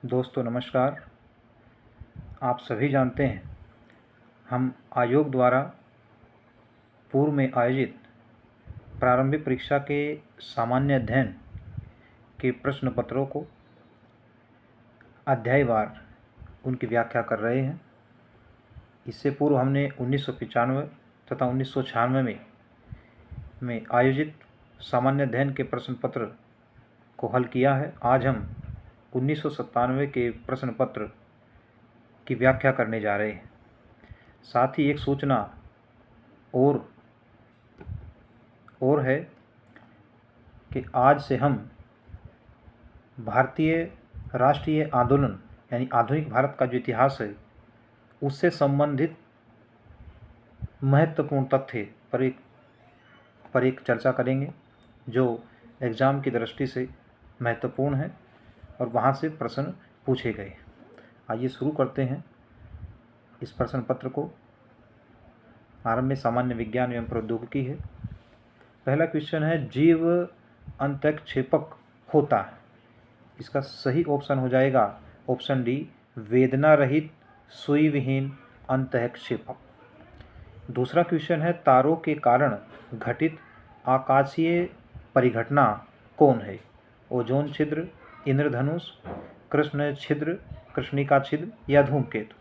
दोस्तों नमस्कार। आप सभी जानते हैं हम आयोग द्वारा पूर्व में आयोजित प्रारंभिक परीक्षा के सामान्य अध्ययन के प्रश्न पत्रों को अध्यायवार उनकी व्याख्या कर रहे हैं। इससे पूर्व हमने 1995 तथा 1996 में आयोजित सामान्य अध्ययन के प्रश्न पत्र को हल किया है। आज हम 1997 के प्रश्न पत्र की व्याख्या करने जा रहे हैं। साथ ही एक सूचना और है कि आज से हम भारतीय राष्ट्रीय आंदोलन यानी आधुनिक भारत का जो इतिहास है उससे संबंधित महत्वपूर्ण तथ्य पर एक चर्चा करेंगे जो एग्ज़ाम की दृष्टि से महत्वपूर्ण है और वहाँ से प्रश्न पूछे गए। आइए शुरू करते हैं इस प्रश्न पत्र को। आरंभ में सामान्य विज्ञान एवं प्रौद्योगिकी है। पहला क्वेश्चन है, जीव अंतःक्षेपक होता है। इसका सही ऑप्शन हो जाएगा ऑप्शन डी, वेदना रहित सुई विहीन अंतःक्षेपक। दूसरा क्वेश्चन है, तारों के कारण घटित आकाशीय परिघटना कौन है? ओजोन छिद्र, इंद्रधनुष, कृष्ण छिद्र, कृष्णिका छिद्र या धूमकेतु।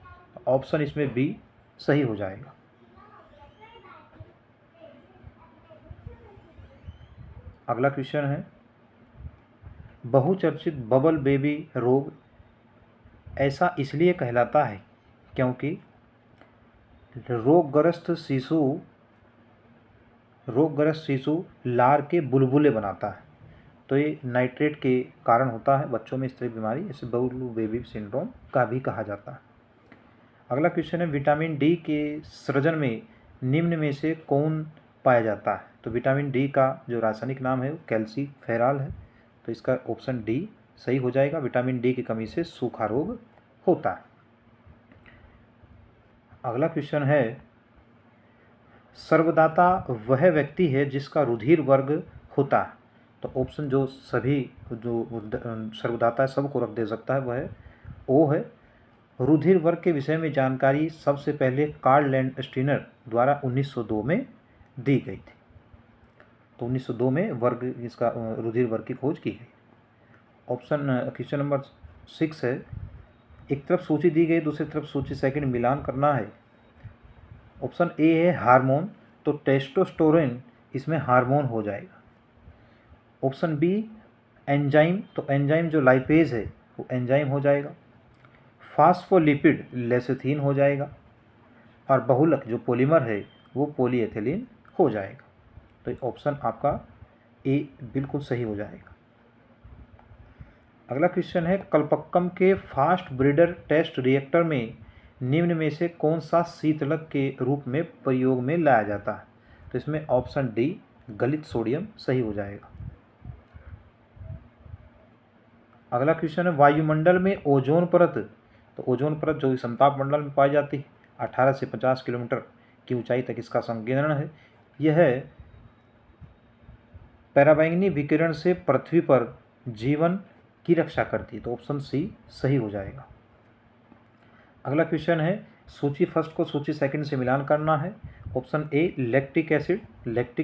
ऑप्शन इसमें बी सही हो जाएगा। अगला क्वेश्चन है, बहुचर्चित बबल बेबी रोग ऐसा इसलिए कहलाता है क्योंकि रोगग्रस्त शिशु लार के बुलबुले बनाता है। तो ये नाइट्रेट के कारण होता है बच्चों में इस तरह की बीमारी, इसे बबल बेबी सिंड्रोम का भी कहा जाता है। अगला क्वेश्चन है, विटामिन डी के सृजन में निम्न में से कौन पाया जाता है? तो विटामिन डी का जो रासायनिक नाम है वो कैल्सीफेरॉल है। तो इसका ऑप्शन डी सही हो जाएगा। विटामिन डी की कमी से सूखा रोग होता है। अगला क्वेश्चन है, सर्वदाता वह व्यक्ति है जिसका रुधिर वर्ग होता है। तो ऑप्शन जो सर्वदाता है सबको रख दे सकता है वह ओ है। रुधिर वर्ग के विषय में जानकारी सबसे पहले कार्ल लैंडस्टीनर द्वारा 1902 में दी गई थी। तो 1902 में इसका रुधिर वर्ग की खोज की गई। क्वेश्चन नंबर 6 है, एक तरफ सूची दी गई दूसरी तरफ सूची सेकंड मिलान करना है। ऑप्शन ए है हार्मोन, तो टेस्टोस्टेरोन इसमें हार्मोन हो जाएगा। ऑप्शन बी एंजाइम, तो एंजाइम जो लाइपेज है वो एंजाइम हो जाएगा। फास्फोलिपिड लेसिथिन हो जाएगा और बहुलक जो पॉलीमर है वो पॉलीएथिलीन हो जाएगा। तो ऑप्शन आपका ए बिल्कुल सही हो जाएगा। अगला क्वेश्चन है, कल्पक्कम के फास्ट ब्रीडर टेस्ट रिएक्टर में निम्न में से कौन सा शीतलक के रूप में प्रयोग में लाया जाता है? तो इसमें ऑप्शन डी गलित सोडियम सही हो जाएगा। अगला क्वेश्चन है, वायुमंडल में ओजोन परत, तो ओजोन परत जो समताप मंडल में पाई जाती है 18 से 50 किलोमीटर की ऊंचाई तक इसका संकीर्ण है। यह पराबैंगनी विकिरण से पृथ्वी पर जीवन की रक्षा करती है। तो ऑप्शन सी सही हो जाएगा। अगला क्वेश्चन है, सूची फर्स्ट को सूची सेकंड से मिलान करना है। ऑप्शन ए लैक्टिक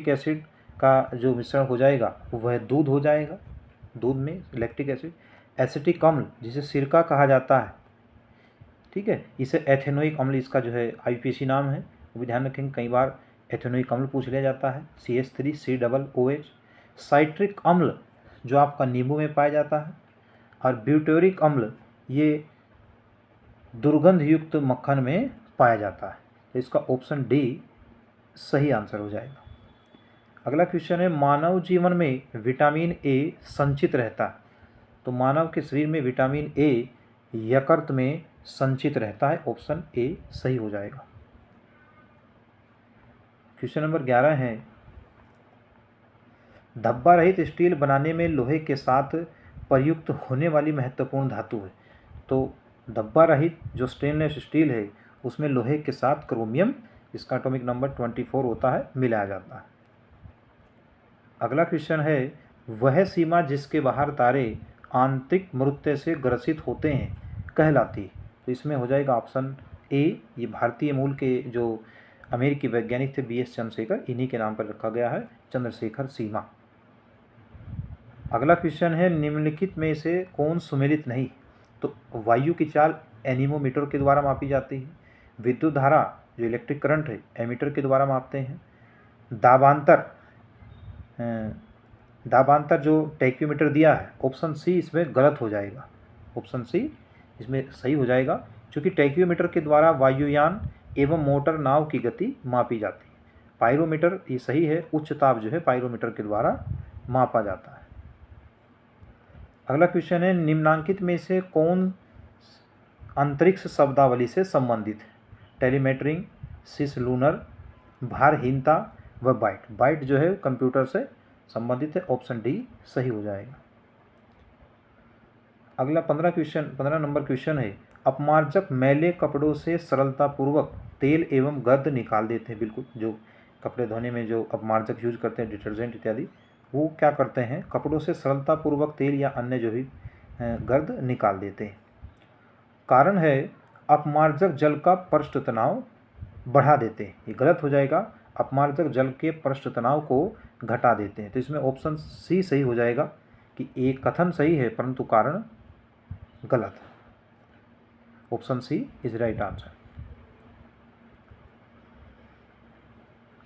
एसिड का जो मिश्रण हो जाएगा वह दूध हो जाएगा। दूध में लैक्टिक एसिड। एसिटिक अम्ल जिसे सिरका कहा जाता है, ठीक है, इसे एथेनोइक अम्ल इसका जो है आईपीसी नाम है, वो भी ध्यान रखेंगे, कई बार एथेनोइक अम्ल पूछ लिया जाता है। CH3COOH। साइट्रिक अम्ल जो आपका नींबू में पाया जाता है और ब्यूटेरिक अम्ल ये दुर्गंध युक्त मक्खन में पाया जाता है। तो इसका ऑप्शन डी सही आंसर हो जाएगा। अगला क्वेश्चन है, मानव जीवन में विटामिन ए संचित रहता है। तो मानव के शरीर में विटामिन ए यकृत में संचित रहता है। ऑप्शन ए सही हो जाएगा। क्वेश्चन नंबर 11 है, धब्बा रहित स्टील बनाने में लोहे के साथ प्रयुक्त होने वाली महत्वपूर्ण धातु है। तो धब्बा रहित जो स्टेनलेस स्टील है उसमें लोहे के साथ क्रोमियम, इसका एटॉमिक नंबर 24 होता है, मिलाया जाता है। अगला क्वेश्चन है, वह सीमा जिसके बाहर तारे आंतरिक मृत्यु से ग्रसित होते हैं कहलाती है। तो इसमें हो जाएगा ऑप्शन ए। ये भारतीय मूल के जो अमेरिकी वैज्ञानिक थे BS चंद्रशेखर, इन्हीं के नाम पर रखा गया है चंद्रशेखर सीमा। अगला क्वेश्चन है निम्नलिखित में से कौन सुमेलित नहीं। तो वायु की चाल एनीमोमीटर के द्वारा मापी जाती है। विद्युत धारा जो इलेक्ट्रिक करंट है एमीटर के द्वारा मापते हैं। दाबांतर जो टैक्योमीटर दिया है, ऑप्शन सी इसमें गलत हो जाएगा। ऑप्शन सी इसमें सही हो जाएगा, क्योंकि टैक्योमीटर के द्वारा वायुयान एवं मोटर नाव की गति मापी जाती है। पायरोमीटर ये सही है, उच्च ताप जो है पायरोमीटर के द्वारा मापा जाता है। अगला क्वेश्चन है निम्नांकित में से कौन अंतरिक्ष शब्दावली से संबंधित है। टेलीमेटरिंग, सिसलूनर, भारहीनता व बाइट। बाइट जो है कंप्यूटर से संबंधित है, ऑप्शन डी सही हो जाएगा। अगला 15 नंबर क्वेश्चन है अपमार्जक मैले कपड़ों से सरलतापूर्वक तेल एवं गर्द निकाल देते हैं। बिल्कुल, जो कपड़े धोने में जो अपमार्जक यूज करते हैं, डिटर्जेंट इत्यादि, वो क्या करते हैं, कपड़ों से सरलतापूर्वक तेल या अन्य जो भी गर्द निकाल देते हैं। कारण है अपमार्जक जल का पृष्ठ तनाव बढ़ा देते हैं। ये गलत हो जाएगा, अपमार्जक जल के पृष्ठ तनाव को घटा देते हैं। तो इसमें ऑप्शन सी सही हो जाएगा कि एक कथन सही है परंतु कारण गलत है। Option C is right answer.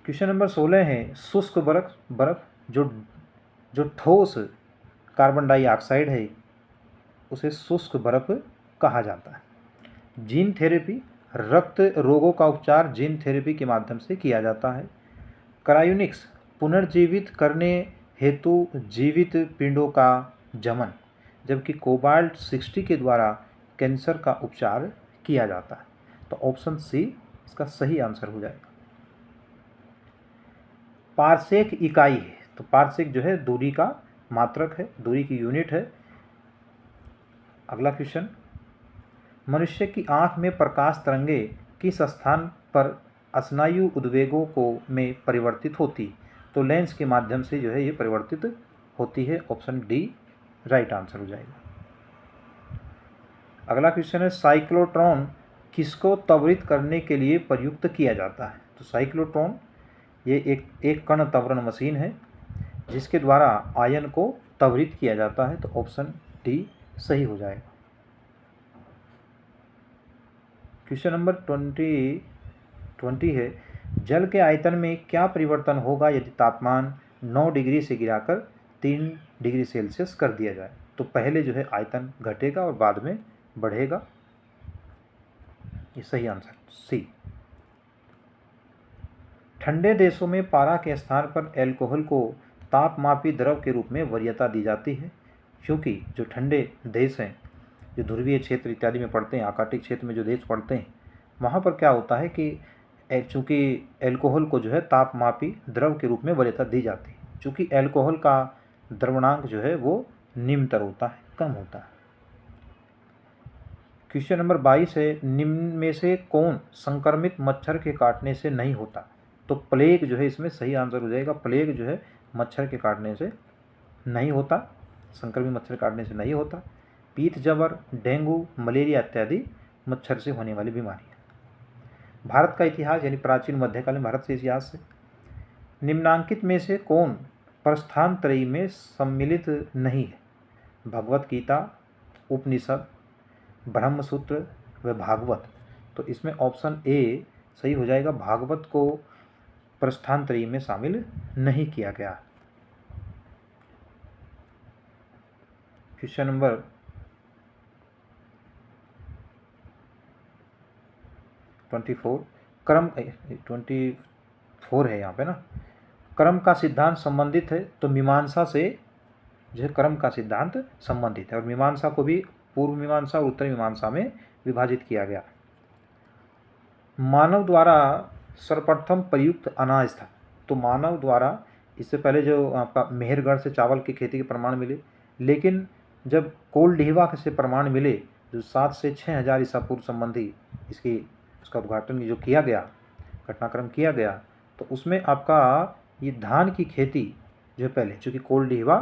Question number 16 है शुष्क बर्फ जो ठोस कार्बन डाइऑक्साइड है उसे शुष्क बर्फ कहा जाता है। जीन थेरेपी, रक्त रोगों का उपचार जीन थेरेपी के माध्यम से किया जाता है। क्रायोनिक्स, पुनर्जीवित करने हेतु जीवित पिंडों का जमन, जबकि कोबाल्ट 60 के द्वारा कैंसर का उपचार किया जाता है। तो ऑप्शन सी इसका सही आंसर हो जाएगा। पारसेक इकाई है, तो पारसेक जो है दूरी का मात्रक है, दूरी की यूनिट है। अगला क्वेश्चन, मनुष्य की आंख में प्रकाश तरंगे किस स्थान पर स्नायु उद्वेगों को में परिवर्तित होती। तो लेंस के माध्यम से जो है ये परिवर्तित होती है। ऑप्शन डी राइट आंसर हो जाएगा। अगला क्वेश्चन है साइक्लोट्रॉन किसको त्वरित करने के लिए प्रयुक्त किया जाता है। तो साइक्लोट्रॉन ये एक कण त्वरण मशीन है जिसके द्वारा आयन को त्वरित किया जाता है। तो ऑप्शन डी सही हो जाएगा। क्वेश्चन नंबर 20 है जल के आयतन में क्या परिवर्तन होगा यदि तापमान 9 डिग्री से गिराकर 3 डिग्री सेल्सियस कर दिया जाए। तो पहले जो है आयतन घटेगा और बाद में बढ़ेगा। ये सही आंसर सी। ठंडे देशों में पारा के स्थान पर अल्कोहल को तापमापी द्रव के रूप में वरीयता दी जाती है, क्योंकि जो ठंडे देश हैं, जो ध्रुवीय क्षेत्र इत्यादि में पड़ते हैं, आर्कटिक क्षेत्र में जो देश पड़ते हैं, वहाँ पर क्या होता है कि चूँकि अल्कोहल को जो है तापमापी द्रव के रूप में वरीयता दी जाती है, चूँकि अल्कोहल का द्रवणांक जो है वो निम्नतर होता है, कम होता है। क्वेश्चन नंबर 22 है निम्न में से कौन संक्रमित मच्छर के काटने से नहीं होता। तो प्लेग जो है इसमें सही आंसर हो जाएगा। प्लेग जो है मच्छर के काटने से नहीं होता, संक्रमित मच्छर काटने से नहीं होता। पीत जबर, डेंगू, मलेरिया इत्यादि मच्छर से होने वाली बीमारियाँ। भारत का इतिहास यानी प्राचीन मध्यकालीन भारत से इतिहास से निम्नांकित में से कौन प्रस्थान त्रयी में सम्मिलित नहीं है। भगवत गीता, उपनिषद, ब्रह्मसूत्र व भागवत। तो इसमें ऑप्शन ए सही हो जाएगा, भागवत को प्रस्थान त्रयी में शामिल नहीं किया गया। क्वेश्चन नंबर 24 है यहाँ पे ना, कर्म का सिद्धांत संबंधित है। तो मीमांसा से जो है कर्म का सिद्धांत संबंधित है, और मीमांसा को भी पूर्व मीमांसा और उत्तर मीमांसा में विभाजित किया गया। मानव द्वारा सर्वप्रथम प्रयुक्त अनाज था। तो मानव द्वारा इससे पहले जो आपका मेहरगढ़ से चावल की खेती के प्रमाण मिले, लेकिन जब कोलडीहवा से प्रमाण मिले जो 7 से 6 हज़ार ईसा पूर्व संबंधी उसका उद्घाटन जो किया गया, घटनाक्रम किया गया, तो उसमें आपका ये धान की खेती जो पहले, चूँकि कोलडीहवा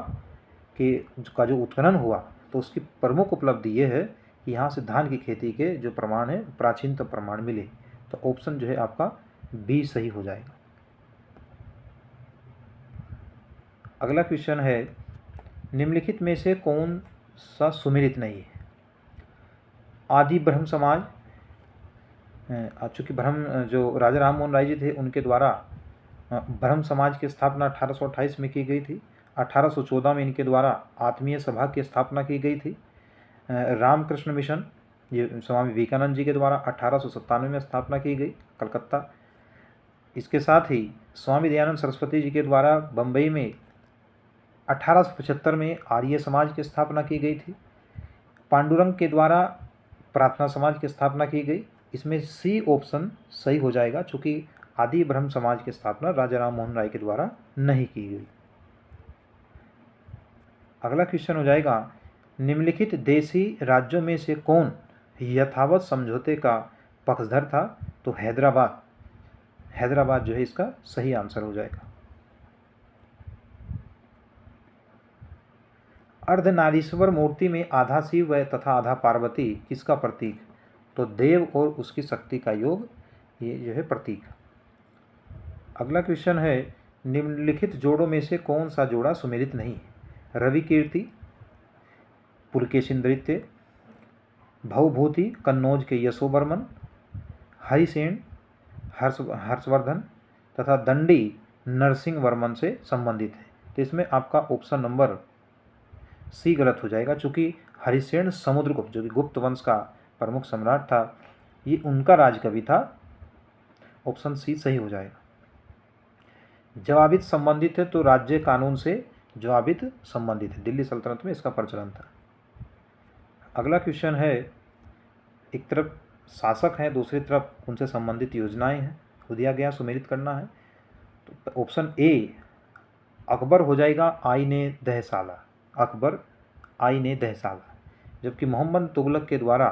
का जो उत्खनन हुआ तो उसकी प्रमुख उपलब्धि ये है कि यहाँ से धान की खेती के जो प्रमाण है प्राचीनतम प्रमाण मिले। तो ऑप्शन जो है आपका बी सही हो जाएगा। अगला क्वेश्चन है, निम्नलिखित में से कौन सा सुमेलित नहीं है? आदि ब्रह्म समाज, चूँकि ब्रह्म जो राजा राम मोहन राय जी थे उनके द्वारा ब्रह्म समाज की स्थापना 1828 में की गई थी। 1814 में इनके द्वारा आत्मीय सभा की स्थापना की गई थी। रामकृष्ण मिशन, ये स्वामी विवेकानंद जी के द्वारा 1897 में स्थापना की गई, कलकत्ता। इसके साथ ही स्वामी दयानंद सरस्वती जी के द्वारा बम्बई में 1875 में आर्य समाज की स्थापना की गई थी। पांडुरंग के द्वारा प्रार्थना समाज की स्थापना की गई। इसमें सी ऑप्शन सही हो जाएगा, चूँकि आदि ब्रह्म समाज की स्थापना राजा राम मोहन राय के द्वारा नहीं की गई। अगला क्वेश्चन हो जाएगा, निम्नलिखित देशी राज्यों में से कौन यथावत समझौते का पक्षधर था? तो हैदराबाद, हैदराबाद जो है इसका सही आंसर हो जाएगा। अर्धनारीश्वर मूर्ति में आधा शिव व तथा आधा पार्वती किसका प्रतीक? तो देव और उसकी शक्ति का योग, ये जो है प्रतीक। अगला क्वेश्चन है, निम्नलिखित जोड़ों में से कौन सा जोड़ा सुमेलित नहीं है? रवि कीर्ति, पुलकेशिन नृत्य, भवभूति कन्नौज के यशोवर्मन, हरिसेन हर्षवर्धन तथा दंडी नरसिंह वर्मन से संबंधित है। तो इसमें आपका ऑप्शन नंबर सी गलत हो जाएगा, चूँकि हरिसेन समुद्रगुप्त जो कि गुप्त वंश का प्रमुख सम्राट था, ये उनका राजकवि था। ऑप्शन सी सही हो जाएगा। जवाबित संबंधित है तो राज्य कानून से जवाबित संबंधित है, दिल्ली सल्तनत में इसका प्रचलन था। अगला क्वेश्चन है, एक तरफ शासक हैं, दूसरी तरफ उनसे संबंधित योजनाएं हैं, हो दिया गया सुमेलित करना है। तो ऑप्शन ए अकबर हो जाएगा, आईने दहसाला, अकबर आईने दहसाला। जबकि मोहम्मद तुगलक के द्वारा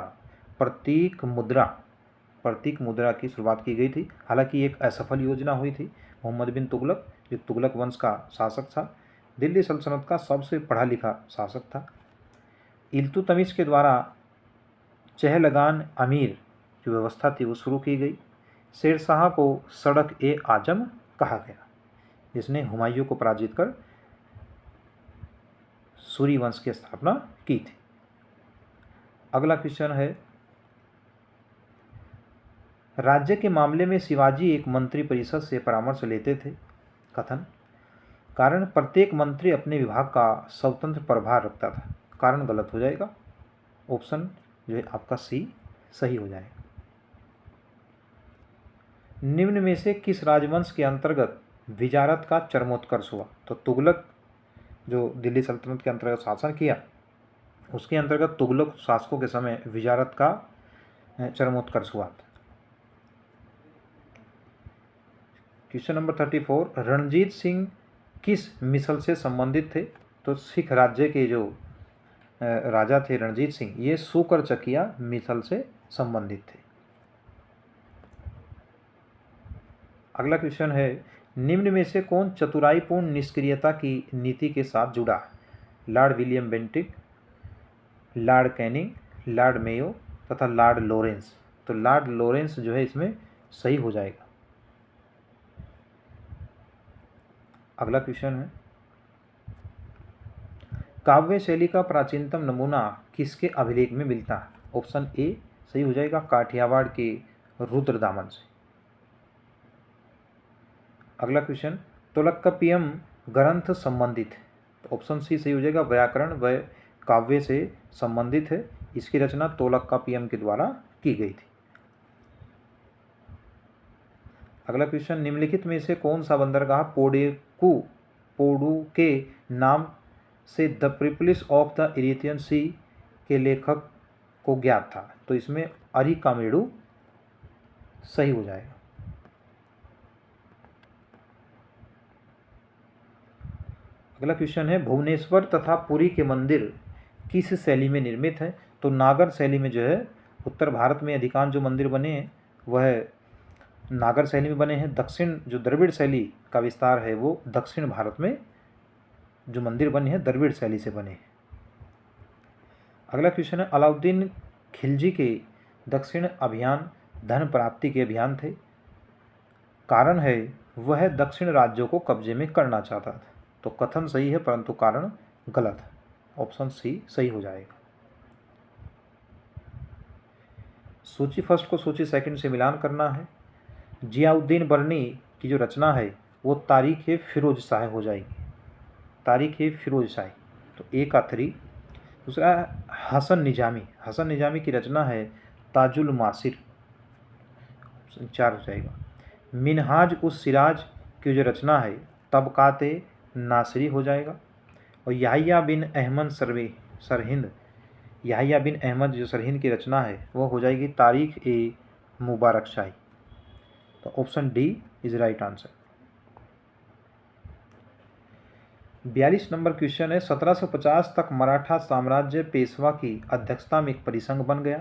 प्रतीक मुद्रा की शुरुआत की गई थी। हालांकि एक असफल योजना हुई थी। मोहम्मद बिन तुगलक जो तुगलक वंश का शासक था, दिल्ली सल्तनत का सबसे पढ़ा लिखा शासक था। इल्तुतमिश के द्वारा चहलगान अमीर जो व्यवस्था थी वो शुरू की गई। शेरशाह को सड़क ए आजम कहा गया, जिसने हुमायूं को पराजित कर सूरी वंश की स्थापना की थी। अगला क्वेश्चन है, राज्य के मामले में शिवाजी एक मंत्री परिषद से परामर्श लेते थे। कथन, कारण प्रत्येक मंत्री अपने विभाग का स्वतंत्र प्रभार रखता था। कारण गलत हो जाएगा। ऑप्शन जो है आपका सी सही हो जाएगा। निम्न में से किस राजवंश के अंतर्गत विजारत का चरमोत्कर्ष हुआ? तो तुगलक जो दिल्ली सल्तनत के अंतर्गत शासन किया, उसके अंतर्गत तुगलक शासकों के समय विजारत का चरमोत्कर्ष हुआ था। क्वेश्चन नंबर 34, रणजीत सिंह किस मिसल से संबंधित थे? तो सिख राज्य के जो राजा थे रणजीत सिंह, ये सूकर चकिया मिसल से संबंधित थे। अगला क्वेश्चन है, निम्न में से कौन चतुराईपूर्ण निष्क्रियता की नीति के साथ जुड़ा? Lord William Bentinck, Lord Canning, Lord Mayo तथा लॉर्ड लॉरेंस। तो लॉर्ड लॉरेंस जो है इसमें सही हो जाएगा। अगला क्वेश्चन है, काव्य शैली का प्राचीनतम नमूना किसके अभिलेख में मिलता है? ऑप्शन ए सही हो जाएगा, काठियावाड़ के रुद्रदामन से। अगला क्वेश्चन, तोलक्कपियम ग्रंथ संबंधित है। तो ऑप्शन सी सही हो जाएगा, व्याकरण व काव्य से संबंधित है। इसकी रचना तोलक्कपियम के द्वारा की गई थी। अगला क्वेश्चन, निम्नलिखित में से कौन सा बंदरगाह पोडू के नाम से द पीपल्स ऑफ द इरिथियन सी के लेखक को ज्ञात था? तो इसमें अरिकामेडु सही हो जाएगा। अगला क्वेश्चन है, भुवनेश्वर तथा पुरी के मंदिर किस शैली में निर्मित है? तो नागर शैली में जो है, उत्तर भारत में अधिकांश जो मंदिर बने हैं वह नागर शैली में बने हैं। दक्षिण जो द्रविड़ शैली का विस्तार है वो दक्षिण भारत में जो मंदिर बने हैं द्रविड़ शैली से बने हैं। अगला क्वेश्चन है, अलाउद्दीन खिलजी के दक्षिण अभियान धन प्राप्ति के अभियान थे। कारण है वह दक्षिण राज्यों को कब्जे में करना चाहता था। तो कथन सही है परंतु कारण गलत है। ऑप्शन सी सही हो जाएगा। सूची फर्स्ट को सूची सेकंड से मिलान करना है। जियाउद्दीन बर्नी की जो रचना है वो तारीख फिरोज शाह हो जाएगी। तारीख फिरोज शाह, तो ए का 3। दूसरा हसन निजामी की रचना है ताजुल मासिर, 4 हो जाएगा। मिनहाज उस सिराज की जो रचना है तबकाते नासरी हो जाएगा। और याहिया बिन अहमद सरहिंद जो सरहिंद की रचना है वो हो जाएगी तारीख मुबारक शाही। तो option D is right answer. 42 number question है, 1750 तक मराठा साम्राज्य पेशवा की अध्यक्षता में एक परिसंघ बन गया।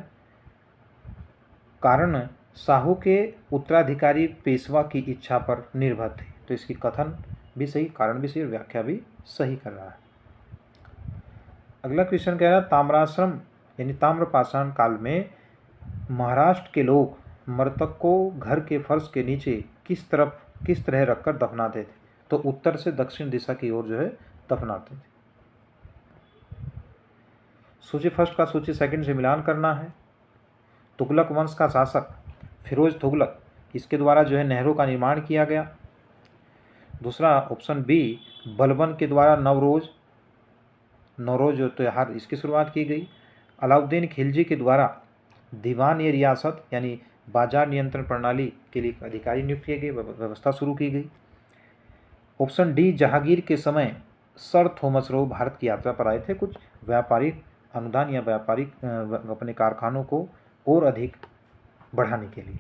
कारण साहू के उत्तराधिकारी पेशवा की इच्छा पर निर्भर थे। तो इसकी कथन भी सही, कारण भी सही और व्याख्या भी सही कर रहा है। अगला क्वेश्चन कह रहा है, ताम्राश्रम यानी ताम्रपाषाण काल में महाराष्ट्र के लोग मृतक को घर के फर्श के नीचे किस तरह रखकर दफनाते थे। तो उत्तर से दक्षिण दिशा की ओर जो है दफनाते थे। सूची फर्स्ट का सूची सेकंड से मिलान करना है। तुगलक वंश का शासक फिरोज तुगलक, इसके द्वारा जो है नहरों का निर्माण किया गया। दूसरा ऑप्शन बी, बलबन के द्वारा नवरोज जो त्यौहार इसकी शुरुआत की गई। अलाउद्दीन खिलजी के द्वारा दीवान ए रियासत यानी बाजार नियंत्रण प्रणाली के लिए अधिकारी नियुक्त किए गए, व्यवस्था शुरू की गई। ऑप्शन डी, जहांगीर के समय सर थॉमस रो भारत की यात्रा पर आए थे कुछ व्यापारिक अनुदान या व्यापारिक अपने कारखानों को और अधिक बढ़ाने के लिए।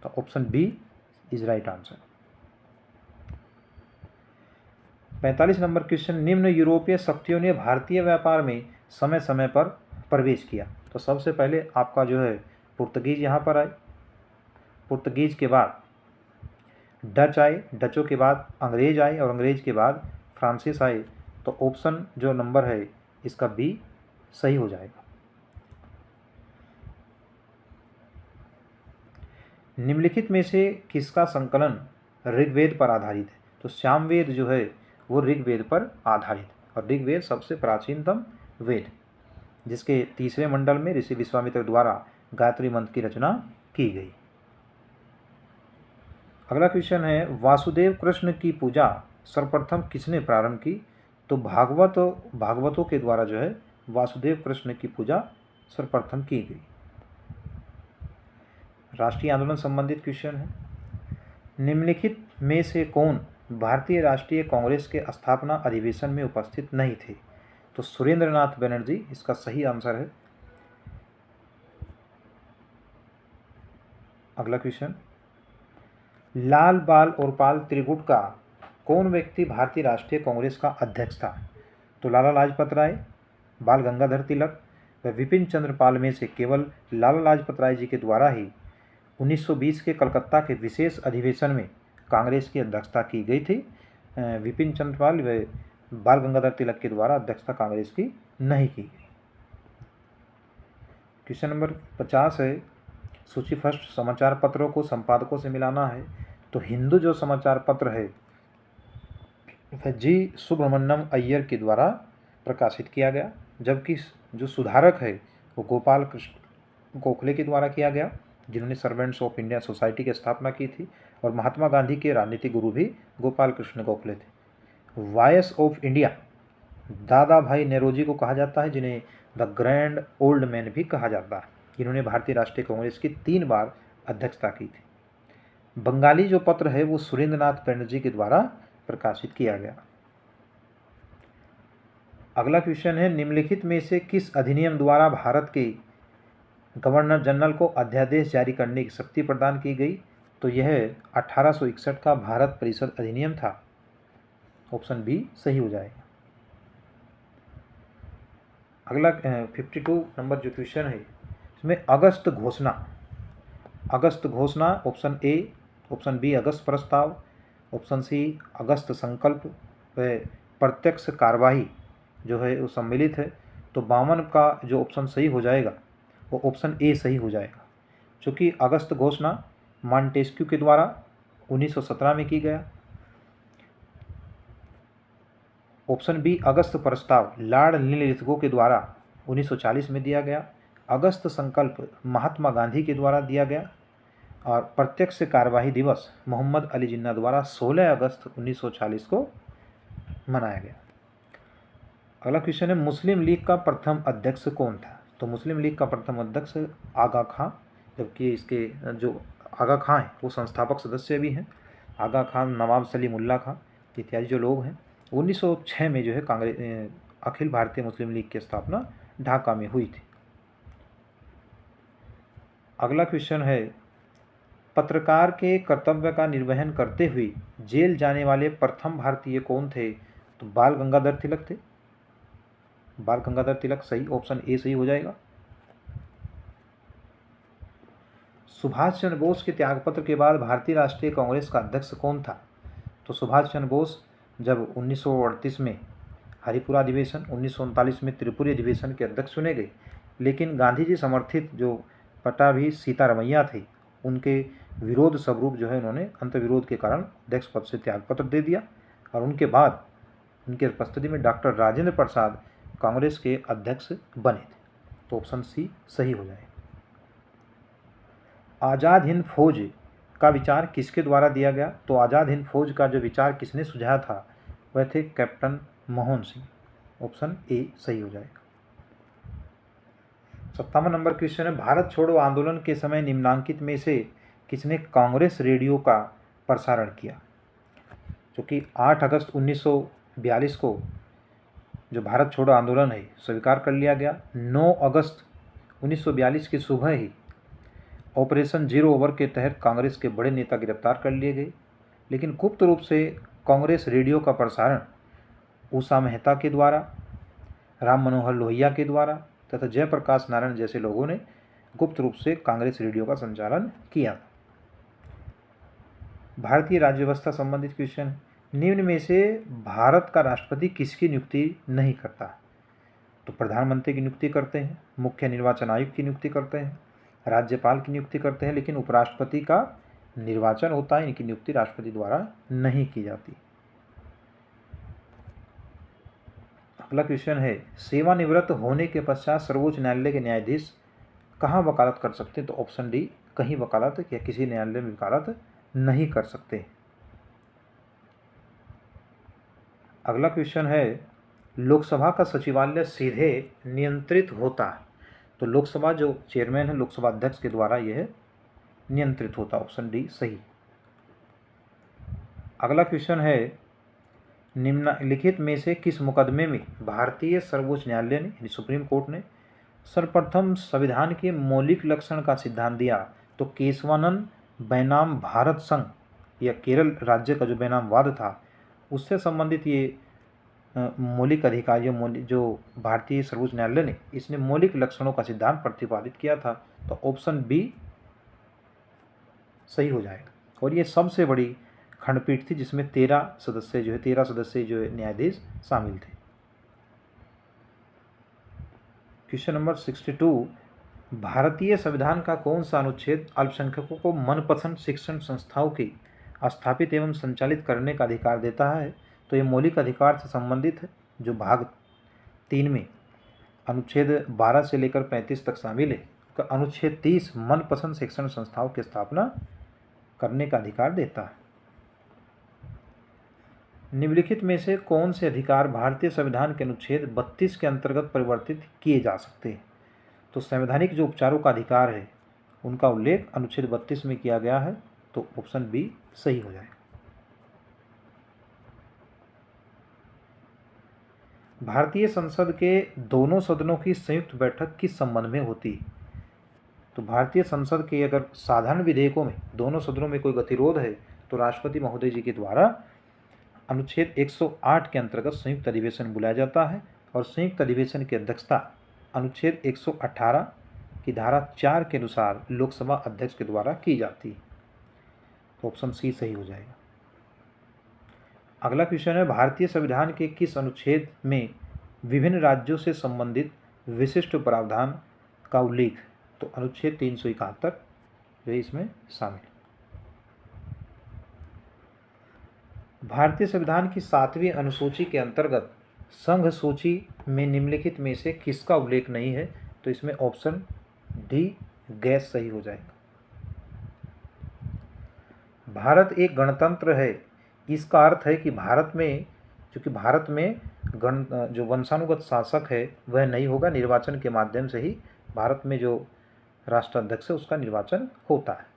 तो option B is right answer. 45 number question, निम्न यूरोपीय शक्तियों ने भारतीय व्यापार में समय समय पर प्रवेश किया। तो सबसे पहले आपका जो है पुर्तगीज यहाँ पर आए, पुर्तगीज के बाद डच आए, डचों के बाद अंग्रेज आए और अंग्रेज के बाद फ्रांसीस आए। तो ऑप्शन जो नंबर है इसका बी सही हो जाएगा। निम्नलिखित में से किसका संकलन ऋग्वेद पर आधारित है। तो सामवेद जो है वो ऋग्वेद पर आधारित है और ऋग्वेद सबसे प्राचीनतम वेद, जिसके तीसरे मंडल में ऋषि विश्वामित्र द्वारा गायत्री मंत्र की रचना की गई। अगला क्वेश्चन है, वासुदेव कृष्ण की पूजा सर्वप्रथम किसने प्रारंभ की। तो भागवतों के द्वारा जो है वासुदेव कृष्ण की पूजा सर्वप्रथम की गई। राष्ट्रीय आंदोलन संबंधित क्वेश्चन है, निम्नलिखित में से कौन भारतीय राष्ट्रीय कांग्रेस के स्थापना अधिवेशन में उपस्थित नहीं थे। तो सुरेंद्रनाथ बनर्जी इसका सही आंसर है। अगला क्वेश्चन, लाल बाल और पाल त्रिगुट का कौन व्यक्ति भारतीय राष्ट्रीय कांग्रेस का अध्यक्ष था। तो लाला लाजपत राय, बाल गंगाधर तिलक व विपिन चंद्र पाल में से केवल लाला लाजपत राय जी के द्वारा ही 1920 के कलकत्ता के विशेष अधिवेशन में कांग्रेस की अध्यक्षता की गई थी। विपिन चंद्र पाल व बाल गंगाधर तिलक के द्वारा अध्यक्षता कांग्रेस की नहीं की गई। क्वेश्चन नंबर 50 है, सूची फर्स्ट, समाचार पत्रों को संपादकों से मिलाना है। तो हिंदू जो समाचार पत्र है वह जी सुब्रमण्यम अय्यर के द्वारा प्रकाशित किया गया, जबकि जो सुधारक है वो गोपाल कृष्ण गोखले के द्वारा किया गया, जिन्होंने सर्वेंट्स ऑफ इंडिया सोसाइटी की स्थापना की थी। और महात्मा गांधी के राजनीतिक गुरु भी गोपाल कृष्ण गोखले थे। वॉइस ऑफ इंडिया दादा भाई नेरोजी को कहा जाता है, जिन्हें द ग्रैंड ओल्ड मैन भी कहा जाता है, जिन्होंने भारतीय राष्ट्रीय कांग्रेस की 3 बार अध्यक्षता की थी। बंगाली जो पत्र है वो सुरेंद्रनाथ बनर्जी के द्वारा प्रकाशित किया गया। अगला क्वेश्चन है, निम्नलिखित में से किस अधिनियम द्वारा भारत के गवर्नर जनरल को अध्यादेश जारी करने की शक्ति प्रदान की गई। तो यह 1861 का भारत परिषद अधिनियम था। ऑप्शन बी सही हो जाएगा। अगला 52 नंबर जो क्वेश्चन है इसमें अगस्त घोषणा ऑप्शन ए, ऑप्शन बी अगस्त प्रस्ताव, ऑप्शन सी अगस्त संकल्प व प्रत्यक्ष कार्यवाही जो है वो सम्मिलित है। तो 52 का जो ऑप्शन सही हो जाएगा वो ऑप्शन ए सही हो जाएगा, क्योंकि अगस्त घोषणा मॉन्टेस्क्यू के द्वारा 1917 में की गया। ऑप्शन बी अगस्त प्रस्ताव लॉर्ड लिथगो के द्वारा 1940 में दिया गया। अगस्त संकल्प महात्मा गांधी के द्वारा दिया गया। और प्रत्यक्ष कार्यवाही दिवस मोहम्मद अली जिन्ना द्वारा 16 अगस्त 1940 को मनाया गया। अगला क्वेश्चन है मुस्लिम लीग का प्रथम अध्यक्ष कौन था? तो मुस्लिम लीग का प्रथम अध्यक्ष आगा खां, जबकि इसके जो आगा खां हैं वो संस्थापक सदस्य भी हैं। आगा खान, नवाब सलीमुल्लाह खां इत्यादि जो लोग हैं। 1906 में जो है कांग्रेस अखिल भारतीय मुस्लिम लीग की स्थापना ढाका में हुई थी। अगला क्वेश्चन है पत्रकार के कर्तव्य का निर्वहन करते हुए जेल जाने वाले प्रथम भारतीय कौन थे? तो बाल गंगाधर तिलक थे। बाल गंगाधर तिलक सही, ऑप्शन ए सही हो जाएगा। सुभाष चंद्र बोस के त्यागपत्र के बाद भारतीय राष्ट्रीय कांग्रेस का अध्यक्ष कौन था? तो सुभाष चंद्र बोस जब 1938 में हरिपुरा अधिवेशन, 1939 में त्रिपुरी अधिवेशन के अध्यक्ष चुने गए, लेकिन गांधी जी समर्थित जो पटाभी सीतारमैया थे उनके विरोध स्वरूप जो है उन्होंने अंतर्विरोध के कारण अध्यक्ष पद से त्यागपत्र दे दिया। और उनके बाद उनके उपस्थिति में डॉक्टर राजेंद्र प्रसाद कांग्रेस के अध्यक्ष बने थे। तो ऑप्शन सी सही हो जाएगा। आज़ाद हिंद फौज का विचार किसके द्वारा दिया गया? तो आज़ाद हिंद फौज का जो विचार किसने सुझाया था वह थे captain Manmohan Singh. Option A सही हो जाएगा। 57 नंबर क्वेश्चन है भारत छोड़ो आंदोलन के समय निम्नांकित में से किसने कांग्रेस रेडियो का प्रसारण किया? क्योंकि 8 अगस्त 1942 को जो भारत छोड़ो आंदोलन है स्वीकार कर लिया गया। 9 अगस्त 1942 की सुबह ही ऑपरेशन जीरो ओवर के तहत कांग्रेस के बड़े नेता गिरफ्तार कर लिए गए, लेकिन गुप्त रूप से कांग्रेस रेडियो का प्रसारण उषा मेहता के द्वारा, राम मनोहर लोहिया के द्वारा तथा जयप्रकाश नारायण जैसे लोगों ने गुप्त रूप से कांग्रेस रेडियो का संचालन किया। भारतीय राज्य व्यवस्था संबंधित क्वेश्चन, निम्न में से भारत का राष्ट्रपति किसकी नियुक्ति नहीं करता? तो प्रधानमंत्री की नियुक्ति करते हैं, मुख्य निर्वाचन आयुक्त की नियुक्ति करते हैं, राज्यपाल की नियुक्ति करते हैं, लेकिन उपराष्ट्रपति का निर्वाचन होता है, इनकी नियुक्ति राष्ट्रपति द्वारा नहीं की जाती। अगला क्वेश्चन है सेवानिवृत्त होने के पश्चात सर्वोच्च न्यायालय के न्यायाधीश कहाँ वकालत कर सकते हैं? तो ऑप्शन डी कहीं वकालत या किसी न्यायालय में वकालत नहीं कर सकते। अगला क्वेश्चन है लोकसभा का सचिवालय सीधे नियंत्रित होता है? तो लोकसभा जो चेयरमैन है लोकसभा अध्यक्ष के द्वारा यह नियंत्रित होता है। ऑप्शन डी सही। अगला क्वेश्चन है निम्नलिखित में से किस मुकदमे में भारतीय सर्वोच्च न्यायालय ने यानी सुप्रीम कोर्ट ने सर्वप्रथम संविधान के मौलिक लक्षण का सिद्धांत दिया? तो केशवानंद बैनाम भारत संघ या केरल राज्य का जो बैनामवाद था उससे संबंधित ये मौलिक अधिकार जो भारतीय सर्वोच्च न्यायालय ने इसने मौलिक लक्षणों का सिद्धांत प्रतिपादित किया था। तो ऑप्शन बी सही हो जाएगा। और ये सबसे बड़ी खंडपीठ थी जिसमें 13 सदस्य जो है न्यायाधीश शामिल थे। क्वेश्चन नंबर 62 भारतीय संविधान का कौन सा अनुच्छेद अल्पसंख्यकों को मनपसंद शिक्षण संस्थाओं की स्थापित एवं संचालित करने का अधिकार देता है? तो ये मौलिक अधिकार से संबंधित है जो भाग 3 में अनुच्छेद 12 से लेकर 35 तक शामिल है। तो अनुच्छेद 30 मनपसंद शिक्षण संस्थाओं की स्थापना करने का अधिकार देता है। निम्नलिखित में से कौन से अधिकार भारतीय संविधान के अनुच्छेद 32 के अंतर्गत परिवर्तित किए जा सकते हैं? तो संवैधानिक जो उपचारों का अधिकार है उनका उल्लेख अनुच्छेद 32 में किया गया है। तो ऑप्शन बी सही हो जाएगा। भारतीय संसद के दोनों सदनों की संयुक्त बैठक किस संबंध में होती है? तो भारतीय संसद के अगर साधारण विधेयकों में दोनों सदनों में कोई गतिरोध है तो राष्ट्रपति महोदय जी के द्वारा अनुच्छेद 108 के अंतर्गत संयुक्त अधिवेशन बुलाया जाता है और संयुक्त अधिवेशन की अध्यक्षता अनुच्छेद 118 की धारा 4 के अनुसार लोकसभा अध्यक्ष के द्वारा की जाती है। तो ऑप्शन सी सही हो जाएगा। अगला क्वेश्चन है भारतीय संविधान के किस अनुच्छेद में विभिन्न राज्यों से संबंधित विशिष्ट प्रावधान का उल्लेख, तो अनुच्छेद 371 जो इसमें शामिल। भारतीय संविधान की 7वीं अनुसूची के अंतर्गत संघ सूची में निम्नलिखित में से किसका उल्लेख नहीं है, तो इसमें ऑप्शन डी गैस सही हो जाएगा। भारत एक गणतंत्र है, इसका अर्थ है कि भारत में, चूँकि भारत में जो वंशानुगत शासक है वह नहीं होगा, निर्वाचन के माध्यम से ही भारत में जो राष्ट्राध्यक्ष है उसका निर्वाचन होता है।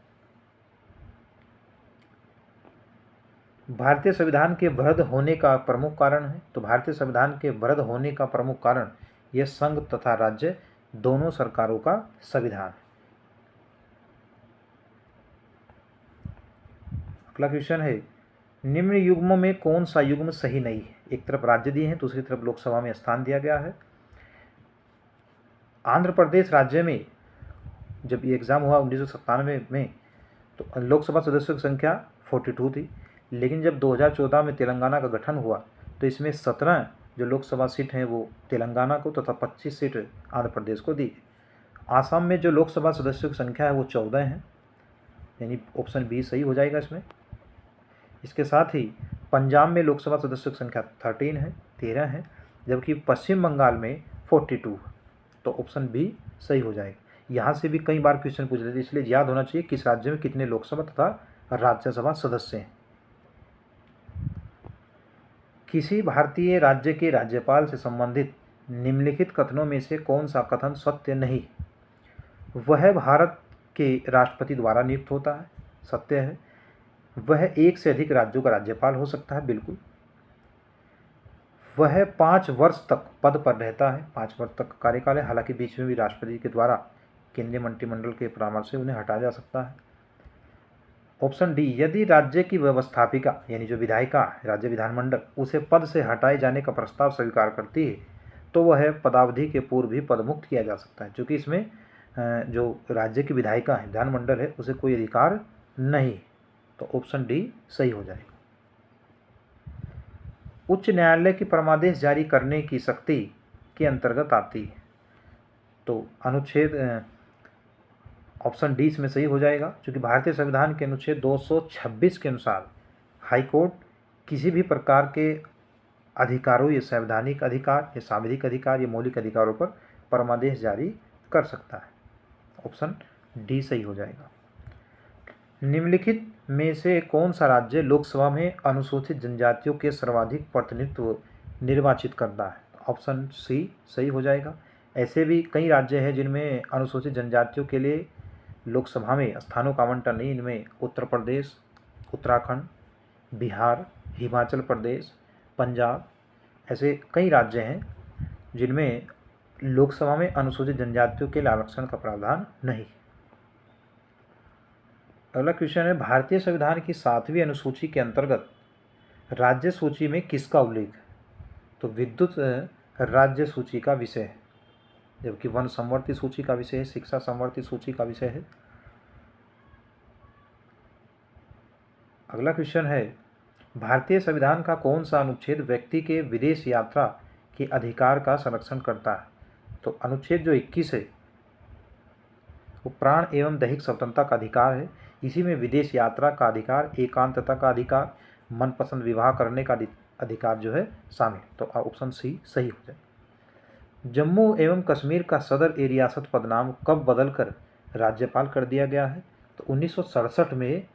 भारतीय संविधान के वृहद होने का प्रमुख कारण है, तो भारतीय संविधान के वृहद होने का प्रमुख कारण यह संघ तथा राज्य दोनों सरकारों का संविधान है। अगला क्वेश्चन है, निम्न युग्मों में कौन सा युग्म सही नहीं है? एक तरफ राज्य दिए हैं, दूसरी तरफ लोकसभा में स्थान दिया गया है। आंध्र प्रदेश राज्य में जब ये एग्ज़ाम हुआ 1997 में, तो लोकसभा सदस्यों की संख्या 42 थी, लेकिन जब 2014 में तेलंगाना का गठन हुआ तो इसमें 17 जो लोकसभा सीट हैं वो तेलंगाना को तथा 25 सीट आंध्र प्रदेश को दी। आसाम में जो लोकसभा सदस्यों की संख्या है वो 14 है, यानी ऑप्शन बी सही हो जाएगा इसमें। इसके साथ ही पंजाब में लोकसभा सदस्यों की संख्या 13 है, जबकि पश्चिम बंगाल में 42, तो ऑप्शन बी सही हो जाएगा। यहाँ से भी कई बार क्वेश्चन पूछ लेते, इसलिए याद होना चाहिए किस राज्य में कितने लोकसभा तथा राज्यसभा सदस्य हैं। किसी भारतीय राज्य के राज्यपाल से संबंधित निम्नलिखित कथनों में से कौन सा कथन सत्य नहीं? वह भारत के राष्ट्रपति द्वारा नियुक्त होता है, सत्य है। वह एक से अधिक राज्यों का राज्यपाल हो सकता है, बिल्कुल। वह 5 वर्ष तक पद पर रहता है, 5 वर्ष तक कार्यकाल है, हालांकि बीच में भी राष्ट्रपति के द्वारा केंद्रीय मंत्रिमंडल के परामर्श से उन्हें हटाया जा सकता है। ऑप्शन डी, यदि राज्य की व्यवस्थापिका यानी जो विधायिका राज्य विधानमंडल उसे पद से हटाए जाने का प्रस्ताव स्वीकार करती है तो वह पदावधि के पूर्व भी पदमुक्त किया जा सकता है, क्योंकि इसमें जो राज्य की विधायिका है विधानमंडल है उसे कोई अधिकार नहीं, तो ऑप्शन डी सही हो जाएगा। उच्च न्यायालय की परमादेश जारी करने की शक्ति के अंतर्गत आती है, तो अनुच्छेद ऑप्शन डी इसमें सही हो जाएगा, क्योंकि भारतीय संविधान के अनुच्छेद 226 के अनुसार हाईकोर्ट किसी भी प्रकार के अधिकारों या संवैधानिक अधिकार या सांविधिक अधिकार या मौलिक अधिकारों पर परमादेश जारी कर सकता है। ऑप्शन डी सही हो जाएगा। निम्नलिखित में से कौन सा राज्य लोकसभा में अनुसूचित जनजातियों के सर्वाधिक प्रतिनिधित्व निर्वाचित करता है? ऑप्शन सी सही हो जाएगा। ऐसे भी कई राज्य हैं जिनमें अनुसूचित जनजातियों के लिए लोकसभा में स्थानों का आवंटन नहीं। इनमें उत्तर प्रदेश, उत्तराखंड, बिहार, हिमाचल प्रदेश, पंजाब, ऐसे कई राज्य हैं जिनमें लोकसभा में अनुसूचित जनजातियों के लिए आरक्षण का प्रावधान नहीं। अगला क्वेश्चन है, भारतीय संविधान की 7वीं अनुसूची के अंतर्गत राज्य सूची में किसका उल्लेख है? तो विद्युत राज्य सूची का विषय है, जबकि वन संवर्ती सूची का विषय है, शिक्षा संवर्ती सूची का विषय है। अगला क्वेश्चन है, भारतीय संविधान का कौन सा अनुच्छेद व्यक्ति के विदेश यात्रा के अधिकार का संरक्षण करता है? तो अनुच्छेद जो 21 है वो प्राण एवं दैहिक स्वतंत्रता का अधिकार है। इसी में विदेश यात्रा का अधिकार, एकांतता का अधिकार, मनपसंद विवाह करने का अधिकार जो है शामिल, तो ऑप्शन सी सही हो जाए। जम्मू एवं कश्मीर का सदर ए रियासत पदनाम कब बदलकर राज्यपाल कर दिया गया है? तो 1967 में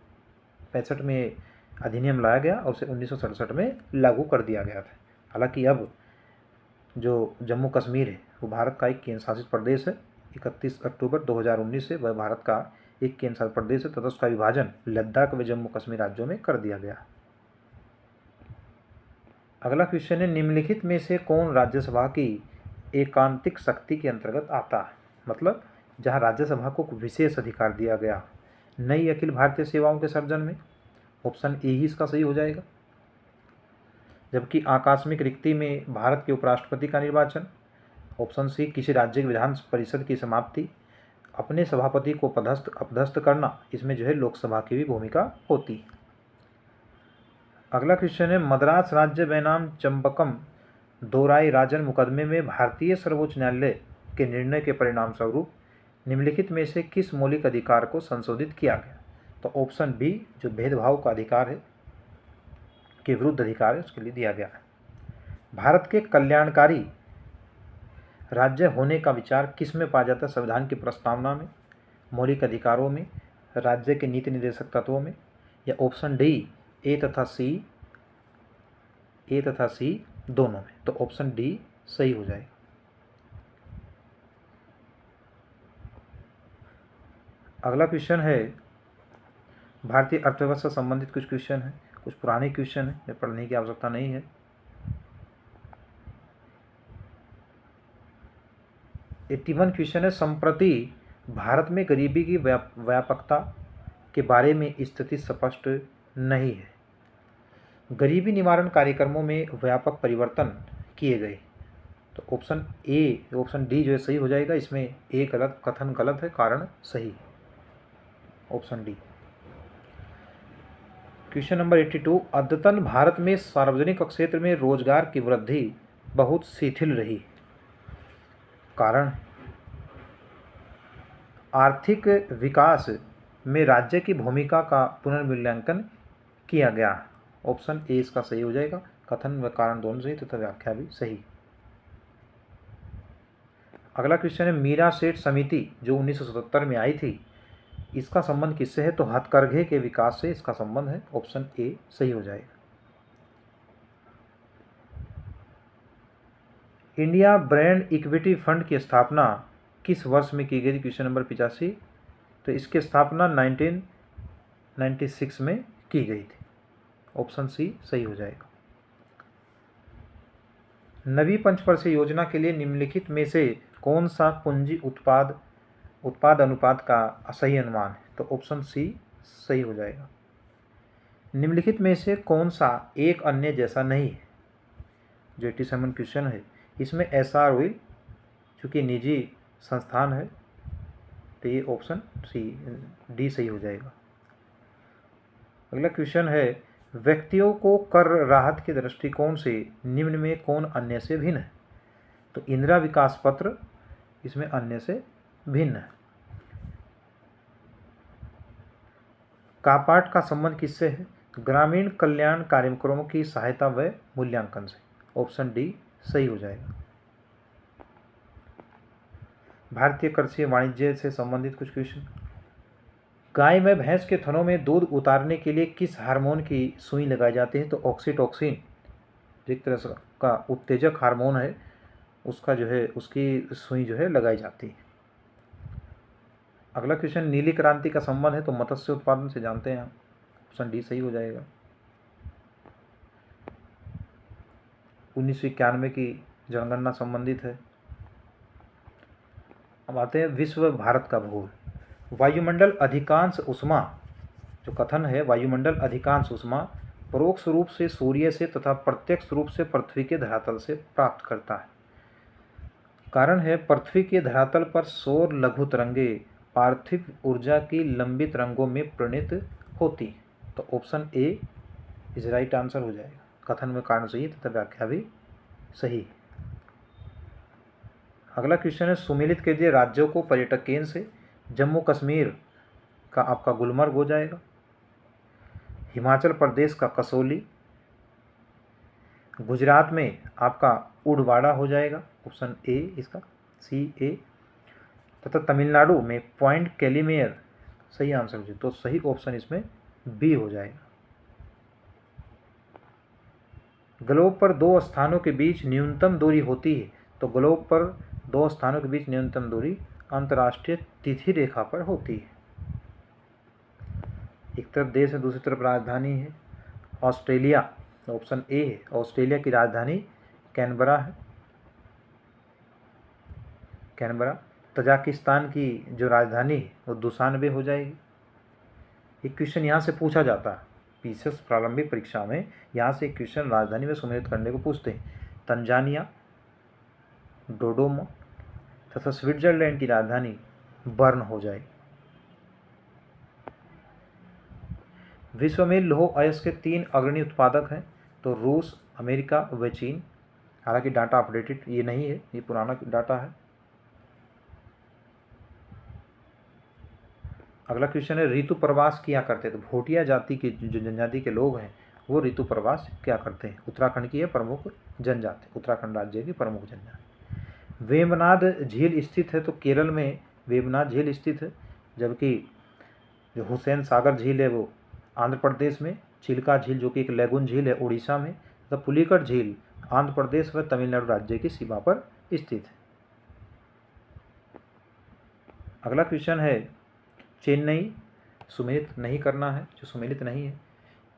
65 में अधिनियम लाया गया और उसे 1967 में लागू कर दिया गया था। हालांकि अब जो जम्मू कश्मीर है वो भारत का एक केंद्र शासित प्रदेश है। 31 अक्टूबर 2019 से वह भारत का एक केंद्र शासित प्रदेश है तथा उसका विभाजन लद्दाख व जम्मू कश्मीर राज्यों में कर दिया गया। अगला क्वेश्चन है, निम्नलिखित में से कौन राज्यसभा की एकांतिक शक्ति के अंतर्गत आता है? मतलब जहां राज्यसभा को विशेष अधिकार दिया गया नई अखिल भारतीय सेवाओं के सर्जन में। ऑप्शन ए ही इसका सही हो जाएगा। जबकि आकस्मिक रिक्ति में भारत के उपराष्ट्रपति का निर्वाचन। ऑप्शन सी किसी राज्य की विधान परिषद की समाप्ति, अपने सभापति को अपदस्थ करना, इसमें जो है लोकसभा की भी भूमिका होती है। अगला क्वेश्चन है, मद्रास राज्य बनाम चंबकम दोराई राजन मुकदमे में भारतीय सर्वोच्च न्यायालय के निर्णय के परिणाम स्वरूप निम्नलिखित में से किस मौलिक अधिकार को संशोधित किया गया? तो ऑप्शन बी जो भेदभाव का अधिकार है के विरुद्ध अधिकार है उसके लिए दिया गया है। भारत के कल्याणकारी राज्य होने का विचार किस में पाया जाता है? संविधान की प्रस्तावना में, मौलिक अधिकारों में, राज्य के नीति निर्देशक तत्वों में, या ऑप्शन डी ए तथा सी दोनों में? तो ऑप्शन डी सही हो जाएगा। अगला क्वेश्चन है भारतीय अर्थव्यवस्था संबंधित कुछ क्वेश्चन है, कुछ पुराने क्वेश्चन है, पढ़ने की आवश्यकता नहीं है। 81 क्वेश्चन है, संप्रति भारत में गरीबी की व्यापकता के बारे में स्थिति स्पष्ट नहीं है। गरीबी निवारण कार्यक्रमों में व्यापक परिवर्तन किए गए। तो ऑप्शन डी जो है सही हो जाएगा। इसमें ए गलत, कथन गलत है, कारण सही, ऑप्शन डी। क्वेश्चन नंबर 82, अद्यतन भारत में सार्वजनिक क्षेत्र में रोजगार की वृद्धि बहुत शिथिल रही। कारण आर्थिक विकास में राज्य की भूमिका का पुनर्मूल्यांकन किया गया। ऑप्शन ए इसका सही हो जाएगा। कथन व कारण दोनों सही तथा व्याख्या भी सही। अगला क्वेश्चन है, मीरा सेठ समिति जो 1977 में आई थी, इसका संबंध किससे है? तो हथकरघे के विकास से इसका संबंध है। ऑप्शन ए सही हो जाएगा। इंडिया ब्रांड इक्विटी फंड की स्थापना किस वर्ष में की गई थी? Question number 85। तो इसकी स्थापना 1996 में की गई थी। ऑप्शन सी सही हो जाएगा। नवी पंचवर्षीय योजना के लिए निम्नलिखित में से कौन सा पूंजी उत्पाद अनुपात का सही अनुमान है? तो ऑप्शन सी सही हो जाएगा। निम्नलिखित में से कौन सा एक अन्य जैसा नहीं है? जो 87 क्वेश्चन है, इसमें एसआर ऑयल चूँकि निजी संस्थान है तो ये ऑप्शन डी सही हो जाएगा। अगला क्वेश्चन है, व्यक्तियों को कर राहत के दृष्टिकोण से निम्न में कौन अन्य से भिन्न है? तो इंदिरा विकास पत्र इसमें अन्य से भिन्न है। कापाट का संबंध किससे है? ग्रामीण कल्याण कार्यक्रमों की सहायता व मूल्यांकन से। ऑप्शन डी सही हो जाएगा। भारतीय कृषि वाणिज्य से संबंधित कुछ क्वेश्चन। गाय में भैंस के थनों में दूध उतारने के लिए किस हार्मोन की सुई लगाई जाती है? तो ऑक्सीटोसिन एक तरह का उत्तेजक हार्मोन है, उसका जो है उसकी सुई जो है लगाई जाती है। अगला क्वेश्चन, नीली क्रांति का संबंध है तो मत्स्य उत्पादन से जानते हैं। ऑप्शन डी सही हो जाएगा। 1991 की जनगणना संबंधित है। अब आते हैं विश्व भारत का भूगोल। वायुमंडल अधिकांश ऊष्मा, जो कथन है वायुमंडल अधिकांश ऊष्मा परोक्ष रूप से सूर्य से तथा प्रत्यक्ष रूप से पृथ्वी के धरातल से प्राप्त करता है। कारण है पृथ्वी के धरातल पर सौर लघु तरंगे पार्थिव ऊर्जा की लंबी तरंगों में परिणित होती। तो option A is right answer हो जाएगा। कथन में कारण सही तथा व्याख्या भी सही। अगला क्वेश्चन है, सुमेलित कीजिए राज्यों को पर्यटक केंद्र से। जम्मू कश्मीर का आपका गुलमर्ग हो जाएगा, हिमाचल प्रदेश का कसौली, गुजरात में आपका उडवाड़ा हो जाएगा, ऑप्शन ए इसका CA, तथा तमिलनाडु में पॉइंट कैलिमेयर सही आंसर हो। तो सही ऑप्शन इसमें बी हो जाएगा। ग्लोब पर दो स्थानों के बीच न्यूनतम दूरी होती है। तो ग्लोब पर दो स्थानों के बीच न्यूनतम दूरी अंतर्राष्ट्रीय तिथि रेखा पर होती है। एक तरफ देश है, दूसरी तरफ राजधानी है। ऑस्ट्रेलिया, ऑप्शन ए है। ऑस्ट्रेलिया की राजधानी कैनबरा है, कैनबरा। तजाकिस्तान की जो राजधानी है वो दुशानबे हो जाएगी। एक क्वेश्चन यहाँ से पूछा जाता है पीसीएस प्रारंभिक परीक्षा में, यहाँ से एक क्वेश्चन राजधानी में सम्मिलित करने को पूछते हैं। तंजानिया, डोडोमो तथा स्विट्जरलैंड की राजधानी बर्न हो जाएगी। विश्व में लौह अयस्क के 3 अग्रणी उत्पादक हैं। तो रूस, अमेरिका व चीन। हालांकि डाटा अपडेटेड ये नहीं है, ये पुराना डाटा है। अगला क्वेश्चन है ऋतु प्रवास किया करते थे। भोटिया जाति के जो जनजाति के लोग हैं वो ऋतु प्रवास क्या करते हैं। उत्तराखंड की है प्रमुख जनजाति, उत्तराखंड राज्य की प्रमुख जनजाति। वेम्बनाड झील स्थित है तो केरल में वेम्बनाड झील स्थित है, जबकि जो हुसैन सागर झील है वो आंध्र प्रदेश में, चिल्का झील जो कि एक लैगून झील है उड़ीसा में, तथा पुलिकट झील आंध्र प्रदेश व तमिलनाडु राज्य की सीमा पर स्थित है। अगला क्वेश्चन है चेन्नई, सुमेलित नहीं करना है जो सुमेलित नहीं है।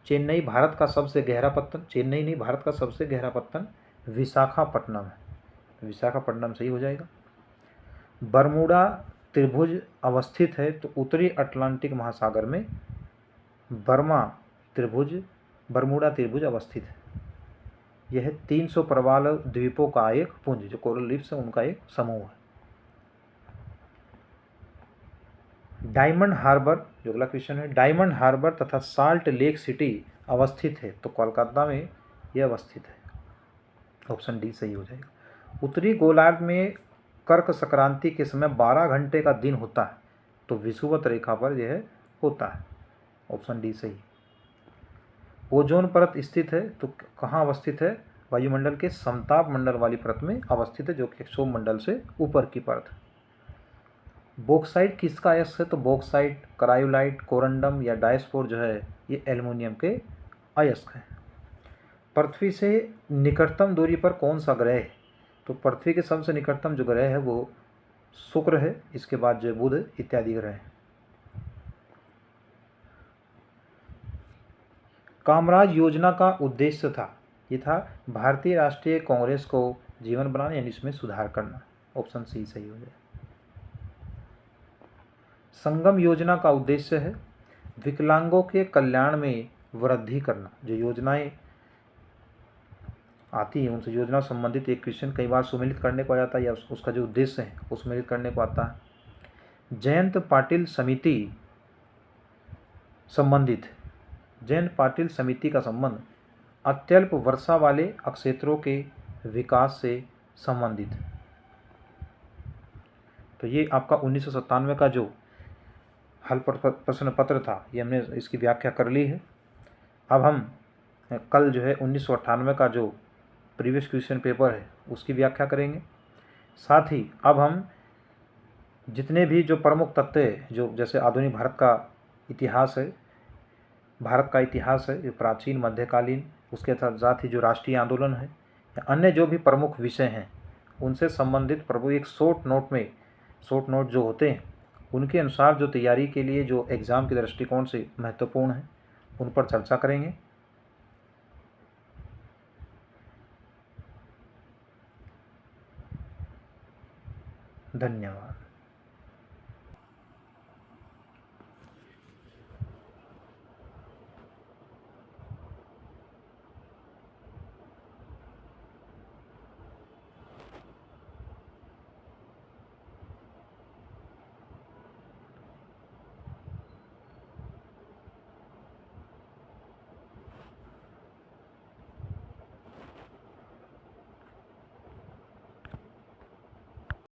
चेन्नई भारत का सबसे गहरा पत्तन, चेन्नई नहीं भारत का सबसे गहरा पत्तन विशाखापट्टनम है, विशाखापट्टनम सही हो जाएगा। बरमूडा त्रिभुज अवस्थित है तो उत्तरी अटलांटिक महासागर में बरमूडा त्रिभुज अवस्थित है। यह 300 प्रवाल द्वीपों का एक पुंज, जो कोरल रीफ्स है उनका एक समूह है। डायमंड हार्बर, जो अगला क्वेश्चन है, डायमंड हार्बर तथा साल्ट लेक सिटी अवस्थित है तो कोलकाता में यह अवस्थित है। ऑप्शन डी सही हो जाएगा। उत्तरी गोलार्ध में कर्क संक्रांति के समय 12 घंटे का दिन होता है तो विषुवत रेखा पर यह होता है। ऑप्शन डी सही। ओजोन परत स्थित है तो कहाँ अवस्थित है। वायुमंडल के समताप मंडल वाली परत में अवस्थित है, जो कि क्षोभ मंडल से ऊपर की परत है। बॉक्साइट किसका अयस्क है तो बॉक्साइट, करायोलाइट, कोरंडम या डायस्पोर जो है ये एल्युमिनियम के अयस्क हैं। पृथ्वी से निकटतम दूरी पर कौन सा ग्रह है तो पृथ्वी के सबसे निकटतम जो ग्रह है वो शुक्र है, इसके बाद जो बुध इत्यादि ग्रह हैं। कामराज योजना का उद्देश्य था, ये था भारतीय राष्ट्रीय कांग्रेस को जीवन बनाने यानी इसमें सुधार करना। ऑप्शन सी सही हो जाए। संगम योजना का उद्देश्य है विकलांगों के कल्याण में वृद्धि करना। जो योजनाएं आती है उनसे योजना संबंधित एक क्वेश्चन कई बार सुमेलित करने को आ जाता है या उसका जो उद्देश्य है वो सुमेलित करने को आता है। जयंत पाटिल समिति संबंधित, जयंत पाटिल समिति का संबंध अत्यल्प वर्षा वाले क्षेत्रों के विकास से संबंधित है। तो ये आपका 1997 का जो हल प्रश्न पत्र था ये हमने इसकी व्याख्या कर ली है। अब हम कल जो है 1998 का जो प्रीवियस क्वेश्चन पेपर है उसकी व्याख्या करेंगे। साथ ही अब हम जितने भी जो प्रमुख तथ्य है, जो जैसे आधुनिक भारत का इतिहास है, भारत का इतिहास है जो प्राचीन मध्यकालीन, उसके साथ ही जो राष्ट्रीय आंदोलन है या अन्य जो भी प्रमुख विषय हैं उनसे संबंधित प्रभु एक शॉर्ट नोट जो होते हैं उनके अनुसार जो तैयारी के लिए जो एग्ज़ाम के दृष्टिकोण से महत्वपूर्ण है उन पर चर्चा करेंगे। धन्यवाद।